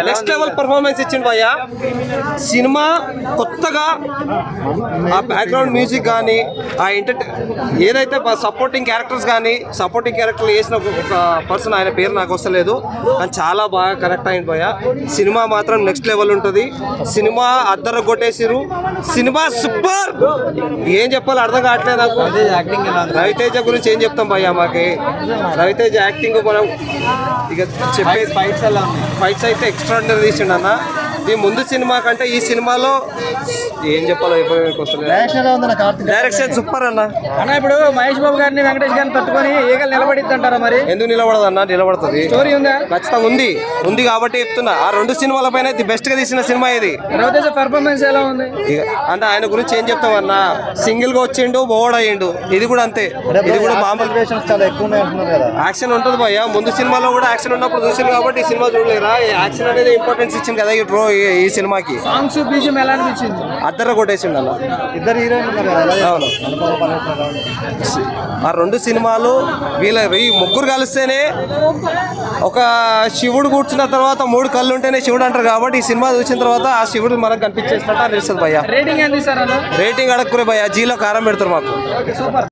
Next level performance ఇచ్చిండు భయ్య. Cinema కొత్తగా ఆ బ్యాక్గ్రౌండ్ మ్యూజిక్ కానీ ఆ ఏదైతే సపోర్టింగ్ క్యారెక్టర్స్ కానీ సపోర్టింగ్ క్యారెక్టర్ వేసిన ఒక పర్సన్, ఆయన పేరు నాకు వస్తలేదు, కానీ చాలా బాగా కరెక్ట్ అయింది భయ్య. సినిమా మాత్రం నెక్స్ట్ లెవెల్ ఉంటుంది. సినిమా అద్దరు కొట్టేసిరు. Cinema super. ఏం చెప్పాలో అర్థం కావట్లేదు నాకు. రవితేజ గురించి ఏం చెప్తాం భయ్య? మాకి రవితేజ యాక్టింగ్ మనం ఇక చెప్పే ఫైట్స్ అయితే ఎక్స్ట్రాడినరీ తీసిండు అన్న. ఈ ముందు సినిమా కంటే ఈ సినిమాలో ఏం చెప్పాలో డైరెక్షన్ సూపర్ అన్న. ఇప్పుడు మహేష్ బాబు గారిని వెంకటేష్ గారిని తట్టుకొని ఈగలు నిలబడిద్ది అంటారా? మరి ఎందుకు నిలబడదు అన్న? నిలబడుతుంది. స్టోరీ ఉందా? ఖచ్చితంగా ఉంది కాబట్టి చెప్తున్నా. ఆ రెండు సినిమాల పైన బెస్ట్ గా తీసిన సినిమా ఇది. రవితేజ పర్ఫార్మెన్స్ ఎలా ఉంది అంటే ఆయన గురించి ఏం చెప్తాం అన్న? సింగిల్ గా వచ్చిండు, బోర్డ్ అయ్యిండు. ఇది కూడా అంతే. ఇది కూడా మామూలు యాక్షన్ ఉంటుంది భయ్య. ముందు సినిమాలో కూడా యాక్షన్ ఉన్నప్పుడు చూసింది కాబట్టి ఈ సినిమా చూడలేరా? యాక్షన్ అనేది ఇంపార్టెన్స్ ఇచ్చింది కదా ఈ సినిమాకి. సాంగ్స్ బీజిఎం ఎలా అనిపించింది? అద్దరు కొట్టేసిండు అన్న. ఇద్దరు హీరోయిన్. ఆ రెండు సినిమాలు ఈ ముగ్గురు కలిస్తేనే ఒక శివుడు కూర్చున్న తర్వాత 3 కళ్ళు ఉంటేనే శివుడు అంటారు కాబట్టి ఈ సినిమా చూసిన తర్వాత ఆ శివుడు మనకు కనిపించేసినట్టు అనిపిస్తుంది భయ్య. రేటింగ్ ఏంటి సార్? రేటింగ్ అడగకురే భయ్య. జీలో కారం పెడతారు మాకు.